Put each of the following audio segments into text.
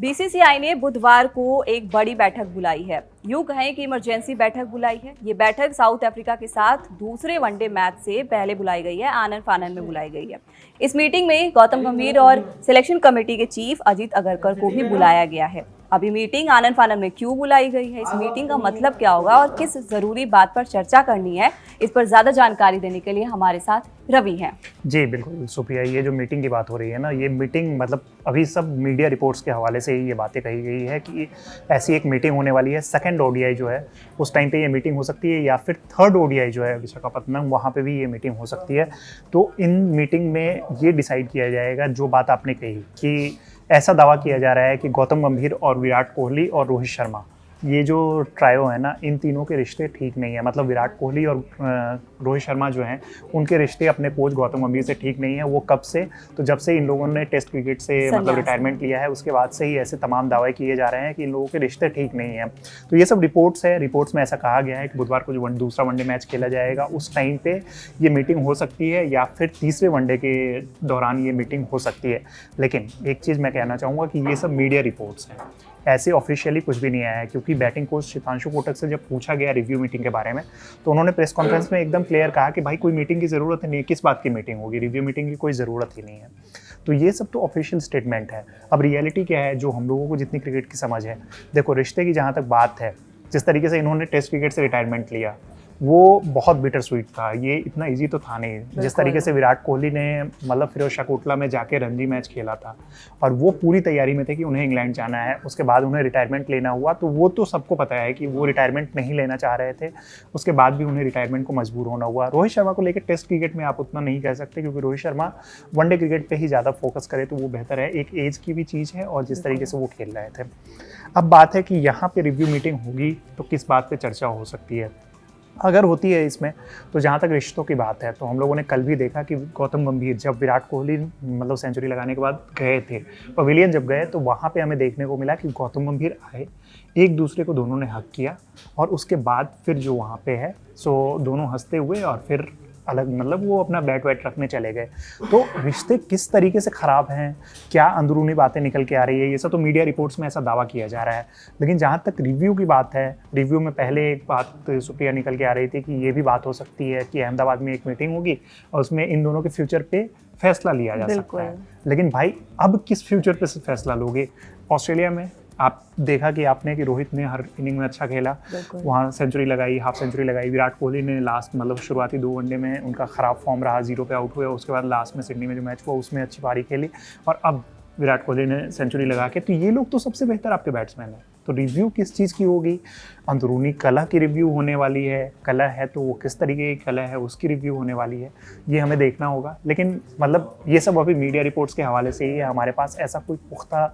BCCI ने बुधवार को एक बड़ी बैठक बुलाई है। यूं कहें कि इमरजेंसी बैठक बुलाई है। ये बैठक साउथ अफ्रीका के साथ दूसरे वनडे मैच से पहले बुलाई गई है, आनन फानन में बुलाई गई है। इस मीटिंग में गौतम गंभीर और सिलेक्शन कमेटी के चीफ अजीत अगरकर को भी बुलाया गया है। अभी मीटिंग आनन फानन में क्यों बुलाई गई है, इस मीटिंग का मतलब क्या होगा और किस जरूरी बात पर चर्चा करनी है, इस पर ज्यादा जानकारी देने के लिए हमारे साथ रवि हैं। जी बिल्कुल सुप्रिया, ये जो मीटिंग की बात हो रही है ना, ये मीटिंग मतलब अभी सब मीडिया रिपोर्ट्स के हवाले से ही ये बातें कही गई है कि ऐसी एक मीटिंग होने वाली है। सेकंड ओडीआई जो है उस टाइम पे ये मीटिंग हो सकती है, या फिर थर्ड ओडीआई जो है विशाखापत्तनम, वहाँ पे भी ये मीटिंग हो सकती है। तो इन मीटिंग में ये डिसाइड किया जाएगा जो बात आपने कही कि ऐसा दावा किया जा रहा है कि गौतम गंभीर और विराट कोहली और रोहित शर्मा, ये जो ट्रायो है ना, इन तीनों के रिश्ते ठीक नहीं है। मतलब विराट कोहली और रोहित शर्मा जो हैं उनके रिश्ते अपने कोच गौतम गंभीर से ठीक नहीं है। वो कब से, तो जब से इन लोगों ने टेस्ट क्रिकेट से मतलब रिटायरमेंट लिया है, उसके बाद से ही ऐसे तमाम दावे किए जा रहे हैं कि इन लोगों के रिश्ते ठीक नहीं है। तो ये सब रिपोर्ट्स है, रिपोर्ट्स में ऐसा कहा गया है कि बुधवार को जो दूसरा वनडे मैच खेला जाएगा उस टाइम पे ये मीटिंग हो सकती है, या फिर तीसरे वनडे के दौरान ये मीटिंग हो सकती है। लेकिन एक चीज़ मैं कहना चाहूँगा कि ये सब मीडिया रिपोर्ट्स हैं, ऐसे ऑफिशियली कुछ भी नहीं आया है। क्योंकि बैटिंग कोच शितांशु कोटक से जब पूछा गया रिव्यू मीटिंग के बारे में, तो उन्होंने प्रेस कॉन्फ्रेंस में एकदम क्लियर कहा कि भाई कोई मीटिंग की ज़रूरत नहीं है, किस बात की मीटिंग होगी, रिव्यू मीटिंग की कोई ज़रूरत ही नहीं है। तो ये सब तो ऑफिशियल स्टेटमेंट है। अब रियलिटी क्या है, जो हम लोगों को जितनी क्रिकेट की समझ है, देखो रिश्ते की जहाँ तक बात है, जिस तरीके से इन्होंने टेस्ट क्रिकेट से रिटायरमेंट लिया वो बहुत बिटर स्वीट था। ये इतना इजी तो था नहीं। जिस तरीके से विराट कोहली ने मतलब फिरोजशाह कोटला में जाके रणजी मैच खेला था और वो पूरी तैयारी में थे कि उन्हें इंग्लैंड जाना है, उसके बाद उन्हें रिटायरमेंट लेना हुआ, तो वो तो सबको पता है कि वो रिटायरमेंट नहीं लेना चाह रहे थे, उसके बाद भी उन्हें रिटायरमेंट को मजबूर होना हुआ। रोहित शर्मा को लेकर टेस्ट क्रिकेट में आप उतना नहीं कह सकते, क्योंकि रोहित शर्मा वनडे क्रिकेट पर ही ज़्यादा फोकस करे तो वो बेहतर है। एक एज की भी चीज़ है और जिस तरीके से वो खेल रहे थे। अब बात है कि यहाँ पे रिव्यू मीटिंग होगी तो किस बात पे चर्चा हो सकती है। अगर होती है इसमें, तो जहाँ तक रिश्तों की बात है, तो हम लोगों ने कल भी देखा कि गौतम गंभीर जब विराट कोहली मतलब सेंचुरी लगाने के बाद गए थे पवेलियन, जब गए तो वहाँ पे हमें देखने को मिला कि गौतम गंभीर आए, एक दूसरे को दोनों ने हक किया और उसके बाद फिर जो वहाँ पे है सो दोनों हंसते हुए और फिर अलग मतलब वो अपना बैट वैट रखने चले गए। तो रिश्ते किस तरीके से ख़राब हैं, क्या अंदरूनी बातें निकल के आ रही है, ये सब तो मीडिया रिपोर्ट्स में ऐसा दावा किया जा रहा है। लेकिन जहाँ तक रिव्यू की बात है, रिव्यू में पहले एक बात सुप्रिया निकल के आ रही थी कि ये भी बात हो सकती है कि अहमदाबाद में एक मीटिंग होगी और उसमें इन दोनों के फ्यूचर पे फैसला लिया जा सकता है। लेकिन भाई अब किस फ्यूचर पे फैसला लोगे? ऑस्ट्रेलिया में आप देखा कि आपने कि रोहित ने हर इनिंग में अच्छा खेला, वहाँ सेंचुरी लगाई, हाफ सेंचुरी लगाई। विराट कोहली ने लास्ट मतलब शुरुआती 2 वनडे में उनका ख़राब फॉर्म रहा, 0 पे आउट हुए, उसके बाद लास्ट में सिडनी में जो मैच हुआ उसमें अच्छी पारी खेली और अब विराट कोहली ने सेंचुरी लगा के, तो ये लोग तो सबसे बेहतर आपके बैट्समैन हैं। तो रिव्यू किस चीज़ की होगी? अंदरूनी कला की रिव्यू होने वाली है। कला है तो वो किस तरीके की कला है उसकी रिव्यू होने वाली है, ये हमें देखना होगा। लेकिन मतलब ये सब अभी मीडिया रिपोर्ट्स के हवाले से ही है, हमारे पास ऐसा कोई पुख्ता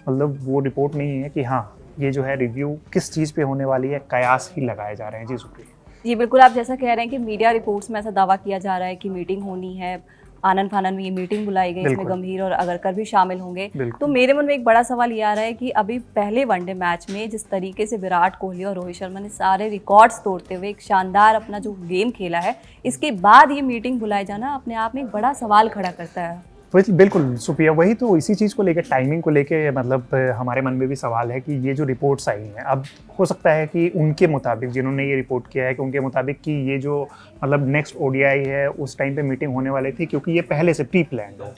मतलब वो रिपोर्ट नहीं है कि हाँ ये जो है रिव्यू किस चीज़ पे होने वाली है, कयास ही लगाए जा रहे हैं। जी सुप्रिया। जी बिल्कुल, आप जैसा कह रहे हैं कि मीडिया रिपोर्ट्स में ऐसा दावा किया जा रहा है कि मीटिंग होनी है, आनन फानन में ये मीटिंग बुलाई गई, इसमें गंभीर और अगरकर भी शामिल होंगे। तो मेरे मन में एक बड़ा सवाल ये आ रहा है कि अभी पहले वनडे मैच में जिस तरीके से विराट कोहली और रोहित शर्मा ने सारे रिकॉर्ड्स तोड़ते हुए एक शानदार अपना जो गेम खेला है, इसके बाद ये मीटिंग बुलाए जाना अपने आप में एक बड़ा सवाल खड़ा करता है। बिल्कुल सुप्रिया, वही तो इसी चीज़ को लेकर, टाइमिंग को लेकर मतलब हमारे मन में भी सवाल है कि ये जो रिपोर्ट्स आई हैं, अब हो सकता है कि उनके मुताबिक, जिन्होंने ये रिपोर्ट किया है कि उनके मुताबिक कि ये जो मतलब नेक्स्ट ओडीआई है उस टाइम पे मीटिंग होने वाली थी, क्योंकि ये पहले से प्री प्लान्ड हो।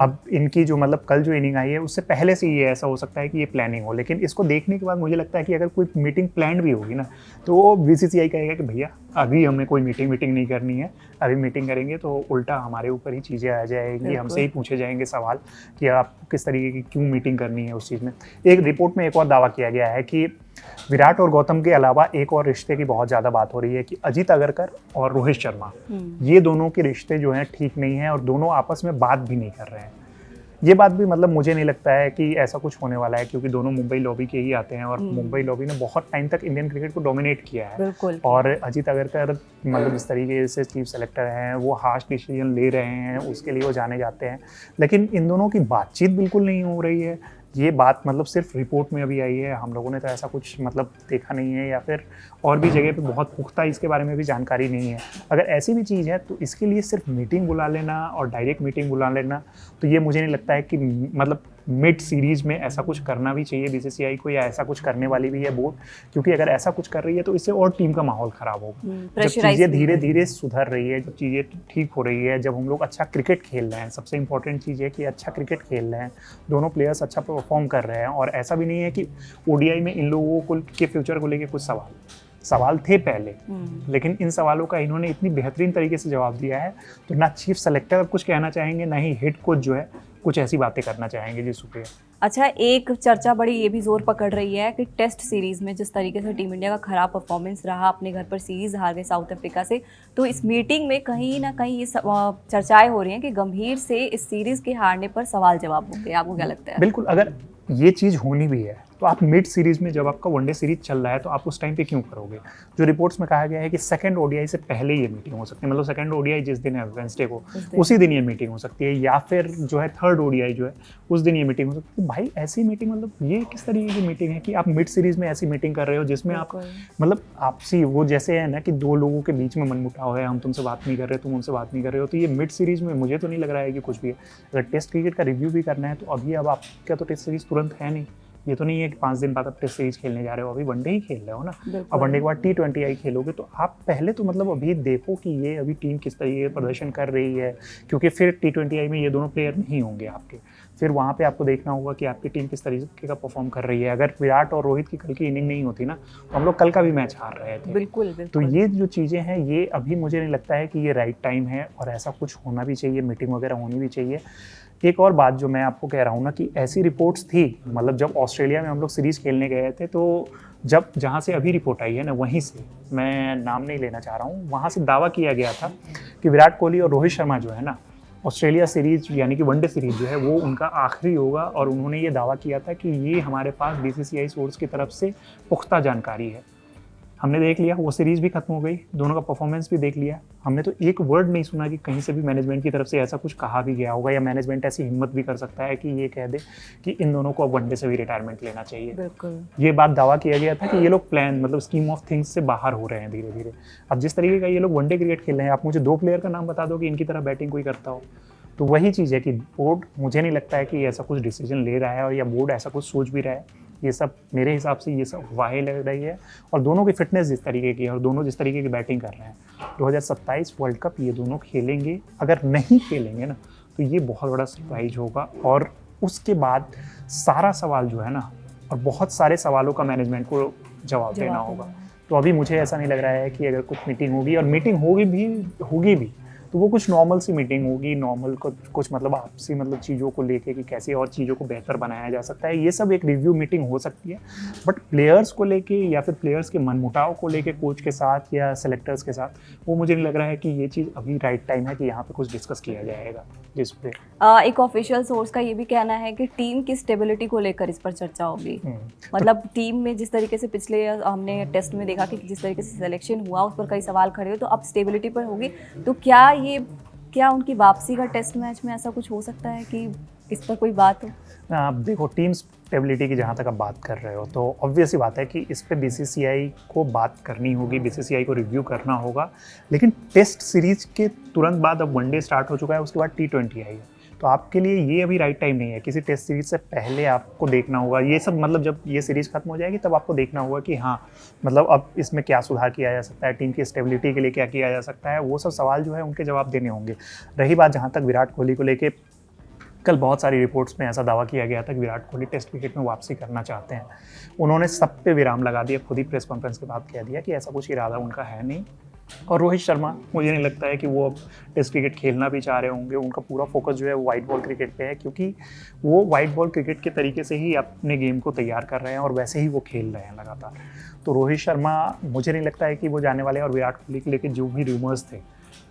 अब इनकी जो मतलब कल जो इनिंग आई है उससे पहले से ये ऐसा हो सकता है कि ये प्लानिंग हो। लेकिन इसको देखने के बाद मुझे लगता है कि अगर कोई मीटिंग प्लान्ड भी होगी ना, तो वो बीसीसीआई कहेगा कि भैया अभी हमें कोई मीटिंग नहीं करनी है, अभी मीटिंग करेंगे तो उल्टा हमारे ऊपर ही चीज़ें आ जाएंगी, हमसे ही पूछे जाएंगे सवाल कि आप किस तरीके की क्यों मीटिंग करनी है उस चीज़ में। एक रिपोर्ट में एक और दावा किया गया है कि विराट और गौतम के अलावा एक और रिश्ते की बहुत ज़्यादा बात हो रही है कि अजीत अगरकर और रोहित शर्मा, ये दोनों के रिश्ते जो हैं ठीक नहीं हैं और दोनों आपस में बात भी नहीं कर रहे हैं। ये बात भी मतलब मुझे नहीं लगता है कि ऐसा कुछ होने वाला है, क्योंकि दोनों मुंबई लॉबी के ही आते हैं और मुंबई लॉबी ने बहुत टाइम तक इंडियन क्रिकेट को डोमिनेट किया है। और अजीत अगरकर मतलब जिस तरीके से चीफ सेलेक्टर हैं, वो हार्श डिसीजन ले रहे हैं, उसके लिए वो जाने जाते हैं। लेकिन इन दोनों की बातचीत बिल्कुल नहीं हो रही है। ये बात मतलब सिर्फ रिपोर्ट में अभी आई है, हम लोगों ने तो ऐसा कुछ मतलब देखा नहीं है, या फिर और भी जगह पे बहुत पुख्ता इसके बारे में भी जानकारी नहीं है। अगर ऐसी भी चीज़ है तो इसके लिए सिर्फ मीटिंग बुला लेना और डायरेक्ट मीटिंग बुला लेना, तो ये मुझे नहीं लगता है कि मतलब मिड सीरीज में ऐसा कुछ करना भी चाहिए बीसीसीआई को, या ऐसा कुछ करने वाली भी है बोर्ड, क्योंकि अगर ऐसा कुछ कर रही है तो इससे और टीम का माहौल खराब होगा। जब चीज़ें धीरे धीरे सुधर रही है, जब चीज़ें ठीक हो रही है, जब हम लोग अच्छा क्रिकेट खेल रहे हैं, सबसे इंपॉर्टेंट चीज़ है कि अच्छा क्रिकेट खेल रहे हैं, दोनों प्लेयर्स अच्छा परफॉर्म कर रहे हैं, और ऐसा भी नहीं है कि ओडीआई में इन लोगों को के फ्यूचर को लेकर कुछ सवाल थे पहले, लेकिन इन सवालों का इन्होंने इतनी बेहतरीन तरीके से जवाब दिया है, तो ना चीफ सेलेक्टर कुछ कहना चाहेंगे, ना ही हेड कोच जो है कुछ ऐसी बातें करना चाहेंगे। जी सुप्रिया। अच्छा, एक चर्चा बड़ी ये भी जोर पकड़ रही है कि टेस्ट सीरीज में जिस तरीके से टीम इंडिया का खराब परफॉर्मेंस रहा, अपने घर पर सीरीज हार गए साउथ अफ्रीका से, तो इस मीटिंग में कहीं ना कहीं ये चर्चाएं हो रही हैं कि गंभीर से इस सीरीज के हारने पर सवाल जवाब होंगे। आपको क्या लगता है? बिल्कुल, अगर ये चीज़ होनी भी है तो आप मिड सीरीज में, जब आपका वनडे सीरीज चल रहा है, तो आप उस टाइम पे क्यों करोगे? जो रिपोर्ट्स में कहा गया है कि सेकंड ओडीआई से पहले ये मीटिंग हो सकती है, मतलब सेकंड ओडीआई जिस दिन है वेडनेसडे को, उसी दिन ये मीटिंग हो सकती है, या फिर जो है थर्ड ओडीआई जो है उस दिन ये मीटिंग हो सकती है। भाई ऐसी मीटिंग, मतलब ये किस तरीके की मीटिंग है कि आप मिड सीरीज में ऐसी मीटिंग कर रहे हो जिसमें आप मतलब आपसी वो जैसे है ना कि दो लोगों के बीच में मनमुटाव है, हम तुमसे बात नहीं कर रहे, तुम हमसे बात नहीं कर रहे हो, तो ये मिड सीरीज में मुझे तो नहीं लग रहा है कि कुछ भी है। अगर टेस्ट क्रिकेट का रिव्यू भी करना है तो अभी अब आपका तो टेस्ट सीरीज तुरंत है नहीं, ये तो नहीं है कि 5 दिन बाद आप टेस्ट सीरीज खेलने जा रहे हो, अभी वनडे ही खेल रहे हो ना, और वनडे के बाद T20 खेलोगे, तो आप पहले तो मतलब अभी देखो कि ये अभी टीम किस तरीके का प्रदर्शन कर रही है, क्योंकि फिर T20 में ये दोनों प्लेयर नहीं होंगे आपके, फिर वहाँ पे आपको देखना होगा कि आपकी टीम किस तरीके का परफॉर्म कर रही है। अगर विराट और रोहित की कल की इनिंग नहीं होती ना, तो हम लोग कल का भी मैच हार रहे थे। बिल्कुल। तो ये जो चीज़ें हैं, ये अभी मुझे नहीं लगता है कि ये राइट टाइम है, और ऐसा कुछ होना भी चाहिए, मीटिंग वगैरह होनी भी चाहिए। एक और बात जो मैं आपको कह रहा हूँ ना, कि ऐसी रिपोर्ट्स थी, मतलब जब ऑस्ट्रेलिया में हम लोग सीरीज़ खेलने गए थे, तो जब जहाँ से अभी रिपोर्ट आई है ना, वहीं से, मैं नाम नहीं लेना चाह रहा हूँ, वहाँ से दावा किया गया था कि विराट कोहली और रोहित शर्मा जो है ना, ऑस्ट्रेलिया सीरीज यानी कि वनडे सीरीज जो है वो उनका आखिरी होगा, और उन्होंने ये दावा किया था कि ये हमारे पास बीसीसीआई सोर्स की तरफ से पुख्ता जानकारी है। हमने देख लिया, वो सीरीज़ भी खत्म हो गई, दोनों का परफॉर्मेंस भी देख लिया, हमने तो एक वर्ड नहीं सुना कि कहीं से भी मैनेजमेंट की तरफ से ऐसा कुछ कहा भी गया होगा, या मैनेजमेंट ऐसी हिम्मत भी कर सकता है कि ये कह दे कि इन दोनों को अब वनडे से भी रिटायरमेंट लेना चाहिए। बिल्कुल, ये बात दावा किया गया था कि ये लोग प्लान, मतलब स्कीम ऑफ थिंग्स से बाहर हो रहे हैं धीरे धीरे। अब जिस तरीके का ये लोग वनडे क्रिकेट खेल रहे हैं, आप मुझे 2 प्लेयर का नाम बता दो कि इनकी तरह बैटिंग कोई करता हो, तो वही चीज़ है कि बोर्ड, मुझे नहीं लगता है कि ऐसा कुछ डिसीजन ले रहा है, और या बोर्ड ऐसा कुछ सोच भी रहा है। ये सब मेरे हिसाब से ये सब वाहे लग रही है, और दोनों की फिटनेस जिस तरीके की है, और दोनों जिस तरीके की बैटिंग कर रहे हैं, 2027 वर्ल्ड कप ये दोनों खेलेंगे। अगर नहीं खेलेंगे ना, तो ये बहुत बड़ा सरप्राइज होगा, और उसके बाद सारा सवाल जो है ना, और बहुत सारे सवालों का मैनेजमेंट को जवाब देना होगा। तो अभी मुझे ऐसा नहीं लग रहा है कि अगर कुछ मीटिंग होगी, और मीटिंग होगी भी तो वो कुछ नॉर्मल सी मीटिंग होगी, नॉर्मल कुछ मतलब आपसी मतलब चीज़ों को लेके कि कैसे और चीज़ों को बेहतर बनाया जा सकता है, ये सब एक रिव्यू मीटिंग हो सकती है। बट प्लेयर्स को लेके, या फिर प्लेयर्स के मनमुटाव को लेके कोच के साथ या सेलेक्टर्स के साथ, वो मुझे नहीं लग रहा है कि ये चीज़ अभी राइट टाइम है कि यहाँ पे कुछ डिस्कस किया जाएगा। जिस पे एक ऑफिशियल सोर्स का ये भी कहना है कि टीम की स्टेबिलिटी को लेकर इस पर चर्चा होगी। मतलब टीम में जिस तरीके से पिछले हमने टेस्ट में देखा कि जिस तरीके से सिलेक्शन हुआ, उस पर कई सवाल खड़े हुए, तो अब स्टेबिलिटी पर होगी। तो क्या उनकी वापसी का टेस्ट मैच में ऐसा कुछ हो सकता है कि इस पर कोई बात हो? आप देखो, टीम स्टेबिलिटी की जहाँ तक आप बात कर रहे हो, तो ऑब्वियस ही बात है कि इस पे बीसीसीआई को बात करनी होगी, बीसीसीआई को रिव्यू करना होगा। लेकिन टेस्ट सीरीज के तुरंत बाद अब वनडे स्टार्ट हो चुका है, उसके बाद T20 आई है, तो आपके लिए ये अभी राइट टाइम नहीं है। किसी टेस्ट सीरीज से पहले आपको देखना होगा ये सब, मतलब जब ये सीरीज़ खत्म हो जाएगी तब आपको देखना होगा कि हाँ, मतलब अब इसमें क्या सुधार किया जा सकता है, टीम की स्टेबिलिटी के लिए क्या किया जा सकता है, वो सब सवाल जो है उनके जवाब देने होंगे। रही बात जहाँ तक विराट कोहली को लेके, कल बहुत सारी रिपोर्ट्स में ऐसा दावा किया गया था कि विराट कोहली टेस्ट क्रिकेट में वापसी करना चाहते हैं। उन्होंने सब पे विराम लगा दिया, खुद ही प्रेस कॉन्फ्रेंस के बाद कह दिया कि ऐसा कुछ इरादा उनका है नहीं। और रोहित शर्मा, मुझे नहीं लगता है कि वो अब टेस्ट क्रिकेट खेलना भी चाह रहे होंगे। उनका पूरा फोकस जो है वो वाइट बॉल क्रिकेट पे है, क्योंकि वो वाइट बॉल क्रिकेट के तरीके से ही अपने गेम को तैयार कर रहे हैं, और वैसे ही वो खेल रहे हैं लगातार। तो रोहित शर्मा, मुझे नहीं लगता है कि वो जाने वाले हैं। और विराट कोहली के लेके जो भी रूमर्स थे,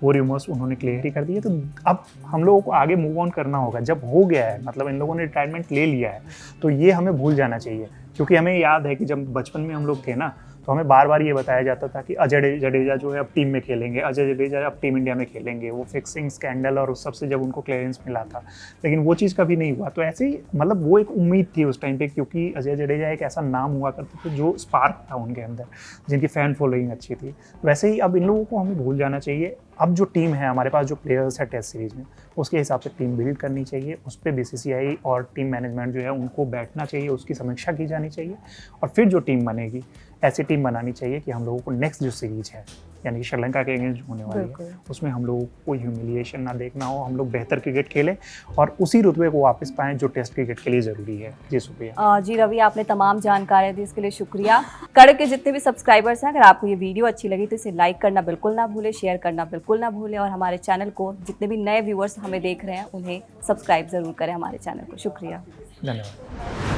वो रूमर्स उन्होंने क्लियर ही कर दिए। तो अब हम लोगों को आगे मूव ऑन करना होगा। जब हो गया है, मतलब इन लोगों ने रिटायरमेंट ले लिया है, तो ये हमें भूल जाना चाहिए। क्योंकि हमें याद है कि जब बचपन में हम लोग थे ना, तो हमें बार बार ये बताया जाता था कि अजय जडेजा जो है अब टीम में खेलेंगे, अजय जडेजा अब टीम इंडिया में खेलेंगे। वो फिक्सिंग स्कैंडल और उस सब से जब उनको क्लियरेंस मिला था, लेकिन वो चीज़ कभी नहीं हुआ। तो ऐसे ही मतलब वो एक उम्मीद थी उस टाइम पे, क्योंकि अजय जडेजा एक ऐसा नाम हुआ करते थे जो स्पार्क था उनके अंदर, जिनकी फ़ैन फॉलोइंग अच्छी थी। वैसे ही अब इन लोगों को हमें भूल जाना चाहिए। अब जो टीम है हमारे पास, जो प्लेयर्स है टेस्ट सीरीज़ में, उसके हिसाब से टीम बिल्ड करनी चाहिए। उस पर BCCI और टीम मैनेजमेंट जो है उनको बैठना चाहिए, उसकी समीक्षा की जानी चाहिए और फिर जो टीम बनेगी ऐसी टीम बनानी चाहिए कि हम लोगों को नेक्स्ट जो सीरीज़ है, यानी कि श्रीलंका के अगेंस्ट होने वाली है, उसमें हम लोगों को ह्यूमिलिएशन ना देखना हो, हम लोग बेहतर क्रिकेट खेलें और उसी रुतबे को वापस पाएँ जो टेस्ट क्रिकेट के लिए ज़रूरी है। जी शुक्रिया। जी रवि, आपने तमाम जानकारी दी, इसके लिए शुक्रिया। कड़ के जितने भी सब्सक्राइबर्स हैं, अगर आपको ये वीडियो अच्छी लगी तो इसे लाइक करना बिल्कुल ना भूलें, शेयर करना बिल्कुल ना भूलें और हमारे चैनल को, जितने भी नए व्यूअर्स हमें देख रहे हैं, उन्हें सब्सक्राइब ज़रूर करें हमारे चैनल को। शुक्रिया। धन्यवाद।